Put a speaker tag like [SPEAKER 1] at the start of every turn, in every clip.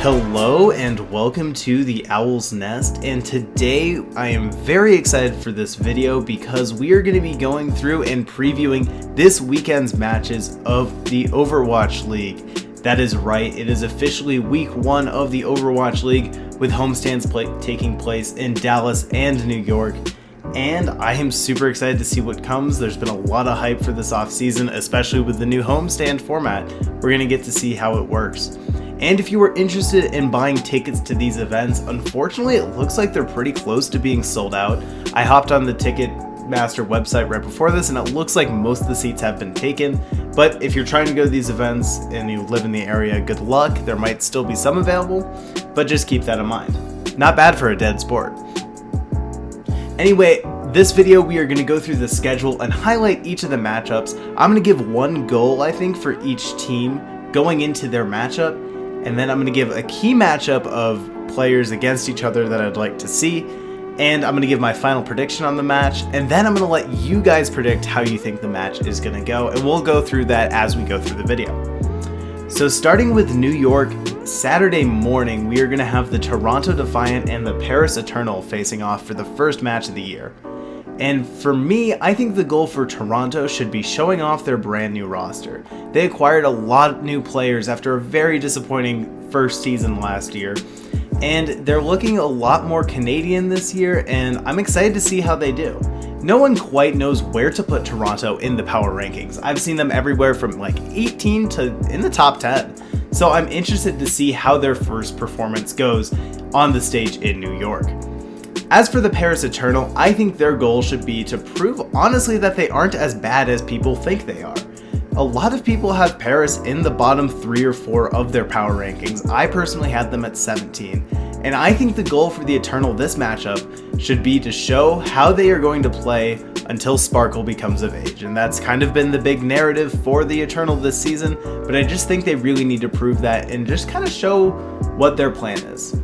[SPEAKER 1] Hello and welcome to the Owl's Nest, and today I am very excited for this video because we are going to be going through and previewing this weekend's matches of the Overwatch League. That is right, it is officially week 1 of the Overwatch League with homestands taking place in Dallas and New York. And I am super excited to see what comes. There's been a lot of hype for this offseason, especially with the new homestand format. We're going to get to see how it works. And if you were interested in buying tickets to these events, unfortunately it looks like they're pretty close to being sold out. I hopped on the Ticketmaster website right before this and it looks like most of the seats have been taken. But if you're trying to go to these events and you live in the area, good luck. There might still be some available, but just keep that in mind. Not bad for a dead sport. Anyway, this video we are going to go through the schedule and highlight each of the matchups. I'm going to give one goal, I think, for each team going into their matchup. And then I'm going to give a key matchup of players against each other that I'd like to see. And I'm going to give my final prediction on the match. And then I'm going to let you guys predict how you think the match is going to go. And we'll go through that as we go through the video. So starting with New York, Saturday morning, we are going to have the Toronto Defiant and the Paris Eternal facing off for the first match of the year. And for me, I think the goal for Toronto should be showing off their brand new roster. They acquired a lot of new players after a very disappointing first season last year. And they're looking a lot more Canadian this year, and I'm excited to see how they do. No one quite knows where to put Toronto in the power rankings. I've seen them everywhere from like 18 to in the top 10. So I'm interested to see how their first performance goes on the stage in New York. As for the Paris Eternal, I think their goal should be to prove honestly that they aren't as bad as people think they are. A lot of people have Paris in the bottom 3 or 4 of their power rankings. I personally had them at 17. And I think the goal for the Eternal this matchup should be to show how they are going to play until Sparkle becomes of age. And that's kind of been the big narrative for the Eternal this season, but I just think they really need to prove that and just kind of show what their plan is.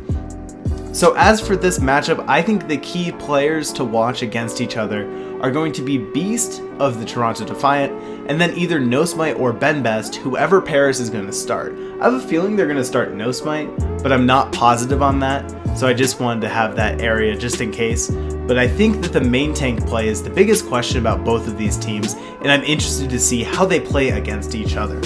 [SPEAKER 1] So as for this matchup, I think the key players to watch against each other are going to be Beast of the Toronto Defiant, and then either Nosmite or Ben Best, whoever Paris is going to start. I have a feeling they're going to start Nosmite, but I'm not positive on that, so I just wanted to have that area just in case. But I think that the main tank play is the biggest question about both of these teams, and I'm interested to see how they play against each other.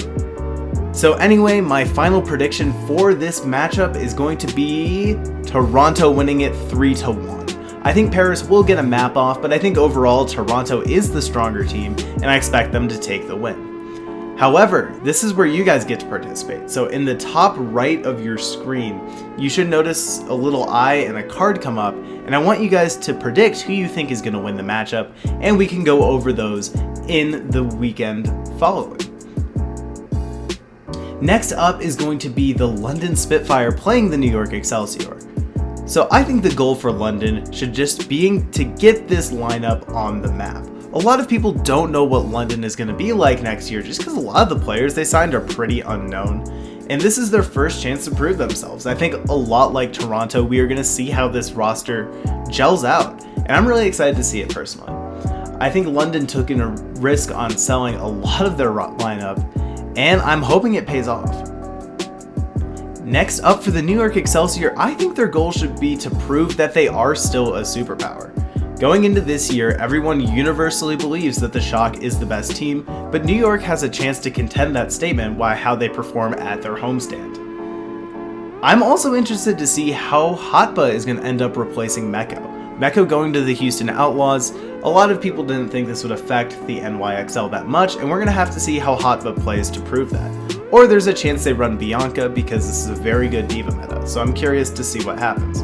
[SPEAKER 1] So anyway, my final prediction for this matchup is going to be Toronto winning it 3-1. I think Paris will get a map off, but I think overall Toronto is the stronger team, and I expect them to take the win. However, this is where you guys get to participate. So in the top right of your screen, you should notice a little eye and a card come up, and I want you guys to predict who you think is going to win the matchup, and we can go over those in the weekend following. Next up is going to be the London Spitfire playing the New York Excelsior. So I think the goal for London should just be to get this lineup on the map. A lot of people don't know what London is going to be like next year just because a lot of the players they signed are pretty unknown. And this is their first chance to prove themselves. I think a lot like Toronto, we are going to see how this roster gels out. And I'm really excited to see it personally. I think London took in a risk on selling a lot of their lineup, and I'm hoping it pays off. Next up for the New York Excelsior, I think their goal should be to prove that they are still a superpower. Going into this year, everyone universally believes that the Shock is the best team, but New York has a chance to contend that statement by how they perform at their homestand. I'm also interested to see how Hotba is going to end up replacing Meko. Meko going to the Houston Outlaws, a lot of people didn't think this would affect the NYXL that much, and we're going to have to see how Hotba plays to prove that. Or there's a chance they run Bianca because this is a very good diva meta, so I'm curious to see what happens.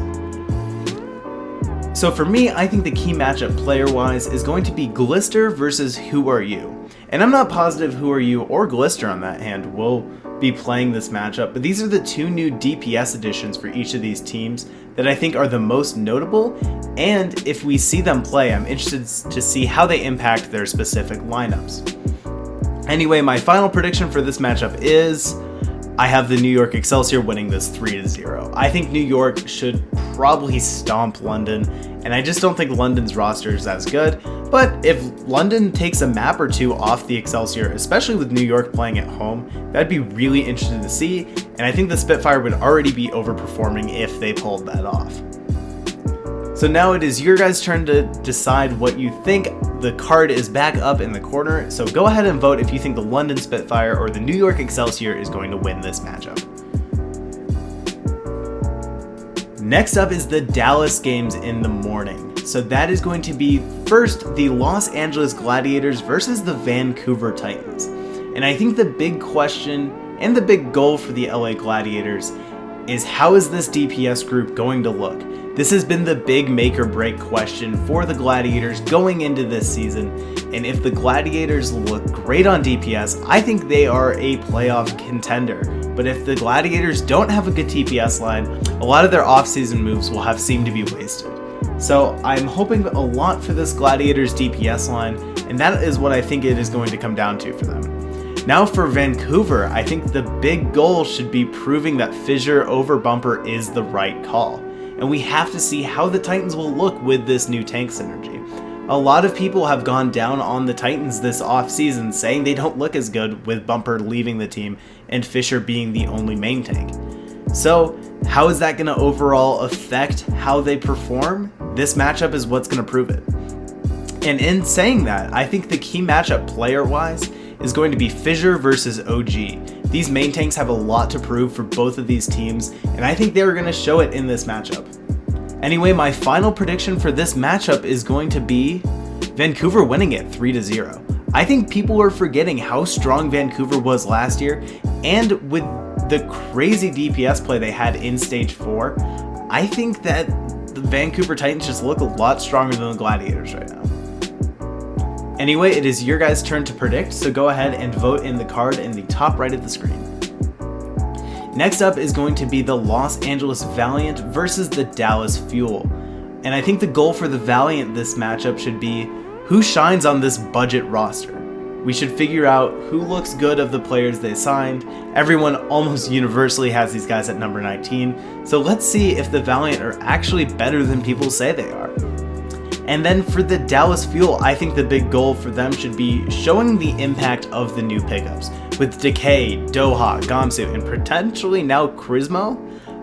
[SPEAKER 1] So for me, I think the key matchup player-wise is going to be Glister versus Who Are You. And I'm not positive Who Are You or Glister on that hand will be playing this matchup, but these are the 2 new DPS additions for each of these teams that I think are the most notable, and if we see them play, I'm interested to see how they impact their specific lineups. Anyway, my final prediction for this matchup is I have the New York Excelsior winning this 3-0. I think New York should probably stomp London, and I just don't think London's roster is as good. But if London takes a map or two off the Excelsior, especially with New York playing at home, that'd be really interesting to see, and I think the Spitfire would already be overperforming if they pulled that off. So now it is your guys' turn to decide what you think. The card is back up in the corner, so go ahead and vote if you think the London Spitfire or the New York Excelsior is going to win this matchup. Next up is the Dallas games in the morning. So that is going to be first the Los Angeles Gladiators versus the Vancouver Titans. And I think the big question and the big goal for the LA Gladiators is, how is this DPS group going to look? This has been the big make or break question for the Gladiators going into this season, and if the Gladiators look great on DPS, I think they are a playoff contender. But if the Gladiators don't have a good TPS line, a lot of their off-season moves will have seemed to be wasted. So I'm hoping a lot for this Gladiators DPS line, and that is what I think it is going to come down to for them. Now for Vancouver, I think the big goal should be proving that Fissure over Bumper is the right call. And we have to see how the Titans will look with this new tank synergy. A lot of people have gone down on the Titans this offseason, saying they don't look as good with Bumper leaving the team and Fissure being the only main tank. So how is that going to overall affect how they perform? This matchup is what's going to prove it. And in saying that, I think the key matchup player-wise is going to be Fissure versus OG. These main tanks have a lot to prove for both of these teams, and I think they're going to show it in this matchup. Anyway, my final prediction for this matchup is going to be Vancouver winning it 3-0. I think people are forgetting how strong Vancouver was last year, and with the crazy DPS play they had in Stage 4, I think that the Vancouver Titans just look a lot stronger than the Gladiators right now. Anyway, it is your guys' turn to predict, so go ahead and vote in the card in the top right of the screen. Next up is going to be the Los Angeles Valiant versus the Dallas Fuel. And I think the goal for the Valiant this matchup should be who shines on this budget roster. We should figure out who looks good of the players they signed. Everyone almost universally has these guys at number 19, so let's see if the Valiant are actually better than people say they are. And then for the Dallas Fuel, I think the big goal for them should be showing the impact of the new pickups. With Decay, Doha, Gamsu, and potentially now Crismo,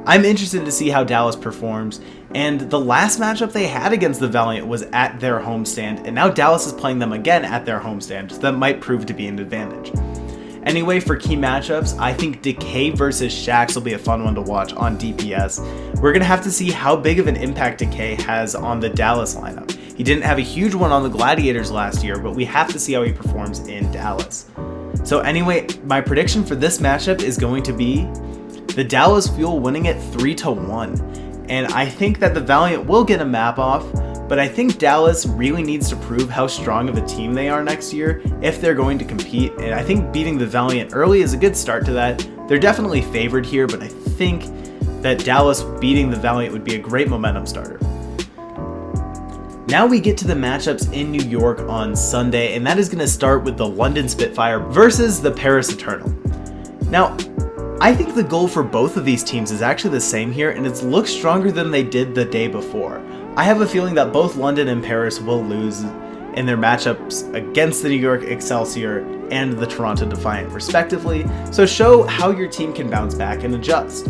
[SPEAKER 1] I'm interested to see how Dallas performs. And the last matchup they had against the Valiant was at their homestand, and now Dallas is playing them again at their homestand, so that might prove to be an advantage. Anyway, for key matchups, I think Decay versus Shaxx will be a fun one to watch on DPS. We're going to have to see how big of an impact Decay has on the Dallas lineup. He didn't have a huge one on the Gladiators last year, but we have to see how he performs in Dallas. So anyway, my prediction for this matchup is going to be the Dallas Fuel winning it 3-1. And I think that the Valiant will get a map off, but I think Dallas really needs to prove how strong of a team they are next year if they're going to compete, and I think beating the Valiant early is a good start to that. They're definitely favored here, but I think that Dallas beating the Valiant would be a great momentum starter. Now we get to the matchups in New York on Sunday, and that is going to start with the London Spitfire versus the Paris Eternal. Now, I think the goal for both of these teams is actually the same here, and it's look stronger than they did the day before. I have a feeling that both London and Paris will lose in their matchups against the New York Excelsior and the Toronto Defiant respectively, so show how your team can bounce back and adjust.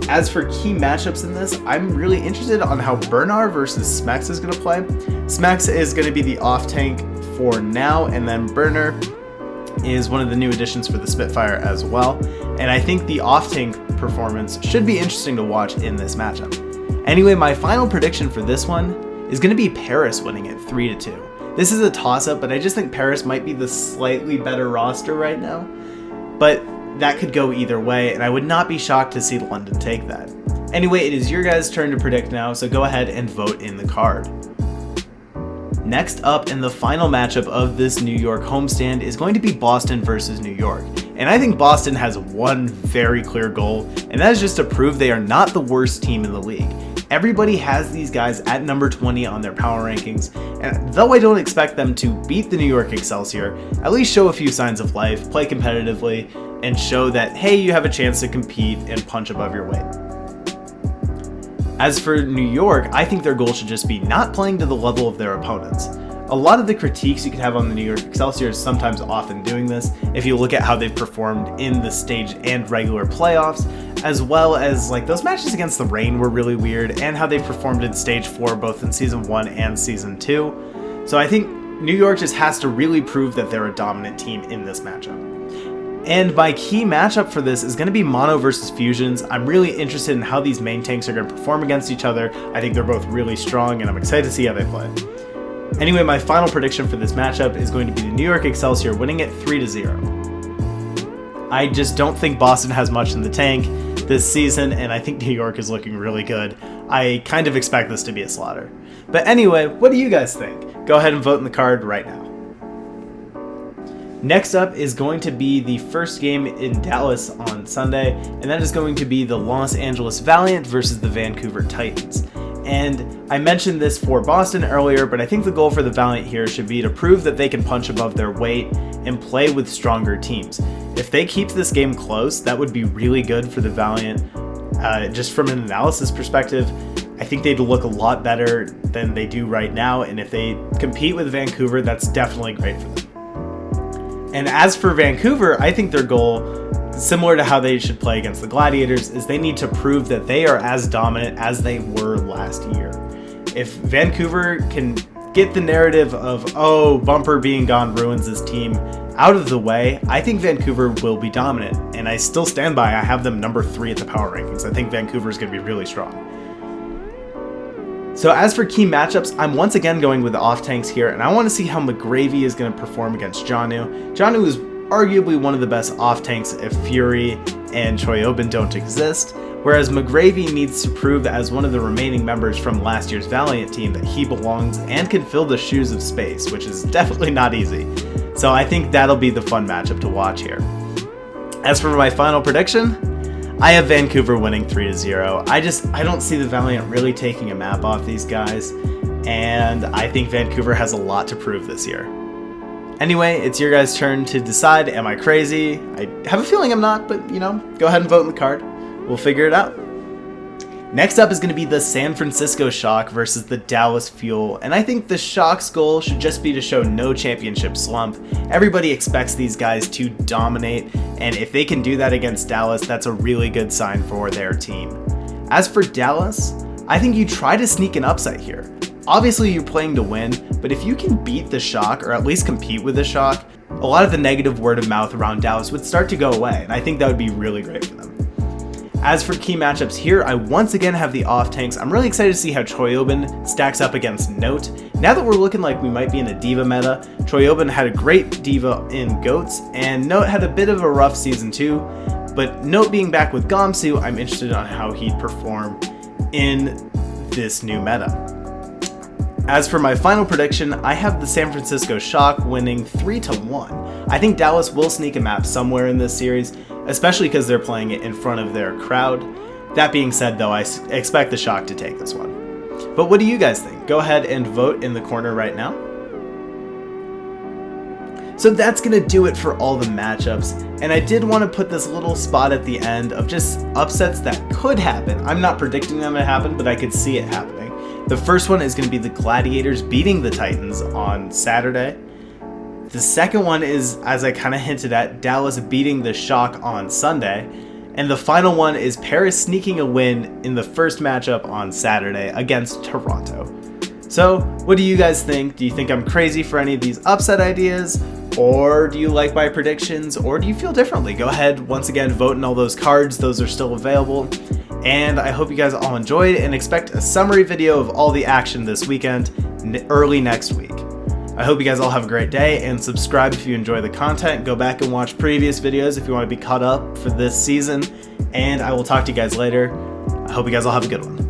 [SPEAKER 1] As for key matchups in this, I'm really interested on how Bernard versus Smex is going to play. Smex is going to be the off tank for now, and then Bernard is one of the new additions for the Spitfire as well, and I think the off tank performance should be interesting to watch in this matchup. Anyway, my final prediction for this one is going to be Paris winning it 3-2. This is a toss-up, but I just think Paris might be the slightly better roster right now, but that could go either way, and I would not be shocked to see London take that. Anyway, it is your guys' turn to predict now, so go ahead and vote in the card. Next up in the final matchup of this New York homestand is going to be Boston versus New York. And I think Boston has one very clear goal, and that is just to prove they are not the worst team in the league. Everybody has these guys at number 20 on their power rankings, and though I don't expect them to beat the New York Excelsior, at least show a few signs of life, play competitively, and show that, hey, you have a chance to compete and punch above your weight. As for New York, I think their goal should just be not playing to the level of their opponents. A lot of the critiques you could have on the New York Excelsior is sometimes often doing this, if you look at how they've performed in the stage and regular playoffs, as well as like those matches against the Reign were really weird, and how they performed in stage 4 both in season 1 and season 2. So I think New York just has to really prove that they're a dominant team in this matchup. And my key matchup for this is going to be Mono versus Fusions. I'm really interested in how these main tanks are going to perform against each other. I think they're both really strong, and I'm excited to see how they play. Anyway, my final prediction for this matchup is going to be the New York Excelsior winning it 3-0. I just don't think Boston has much in the tank this season, and I think New York is looking really good. I kind of expect this to be a slaughter. But anyway, what do you guys think? Go ahead and vote in the card right now. Next up is going to be the first game in Dallas on Sunday, and that is going to be the Los Angeles Valiant versus the Vancouver Titans. And I mentioned this for Boston earlier, but I think the goal for the Valiant here should be to prove that they can punch above their weight and play with stronger teams. If they keep this game close, that would be really good for the Valiant. Just from an analysis perspective, I think they'd look a lot better than they do right now, and if they compete with Vancouver, that's definitely great for them. And as for Vancouver, I think their goal, similar to how they should play against the Gladiators, is they need to prove that they are as dominant as they were last year. If Vancouver can get the narrative of, oh, Bumper being gone ruins this team out of the way, I think Vancouver will be dominant. And I still stand by, I have them number 3 at the power rankings. I think Vancouver is going to be really strong. So as for key matchups, I'm once again going with the off tanks here, and I want to see how McGravy is going to perform against Janu. Janu is arguably one of the best off tanks if Fury and Choyobin don't exist, whereas McGravy needs to prove as one of the remaining members from last year's Valiant team that he belongs and can fill the shoes of space, which is definitely not easy. So I think that'll be the fun matchup to watch here. As for my final prediction, I have Vancouver winning 3-0. I don't see the Valiant really taking a map off these guys, and I think Vancouver has a lot to prove this year. Anyway, it's your guys' turn to decide, am I crazy? I have a feeling I'm not, but go ahead and vote in the card. We'll figure it out. Next up is going to be the San Francisco Shock versus the Dallas Fuel, and I think the Shock's goal should just be to show no championship slump. Everybody expects these guys to dominate, and if they can do that against Dallas, that's a really good sign for their team. As for Dallas, I think you try to sneak an upset here. Obviously you're playing to win, but if you can beat the Shock, or at least compete with the Shock, a lot of the negative word of mouth around Dallas would start to go away, and I think that would be really great for them. As for key matchups here, I once again have the off tanks. I'm really excited to see how Choyobin stacks up against Note. Now that we're looking like we might be in a Diva meta, Choyobin had a great Diva in Goats, and Note had a bit of a rough season too, but Note being back with Gamsu, I'm interested on how he'd perform in this new meta. As for my final prediction, I have the San Francisco Shock winning 3-1. I think Dallas will sneak a map somewhere in this series, especially because they're playing it in front of their crowd. That being said though, I expect the Shock to take this one. But what do you guys think? Go ahead and vote in the corner right now. So that's going to do it for all the matchups, and I did want to put this little spot at the end of just upsets that could happen. I'm not predicting them to happen, but I could see it happening. The first one is going to be the Gladiators beating the Titans on Saturday. The second one is, as I kind of hinted at, Dallas beating the Shock on Sunday. And the final one is Paris sneaking a win in the first matchup on Saturday against Toronto. So, what do you guys think? Do you think I'm crazy for any of these upset ideas? Or do you like my predictions? Or do you feel differently? Go ahead, once again, vote in all those cards. Those are still available. And I hope you guys all enjoyed, and expect a summary video of all the action this weekend early next week. I hope you guys all have a great day, and subscribe if you enjoy the content. Go back and watch previous videos if you want to be caught up for this season, and I will talk to you guys later. I hope you guys all have a good one.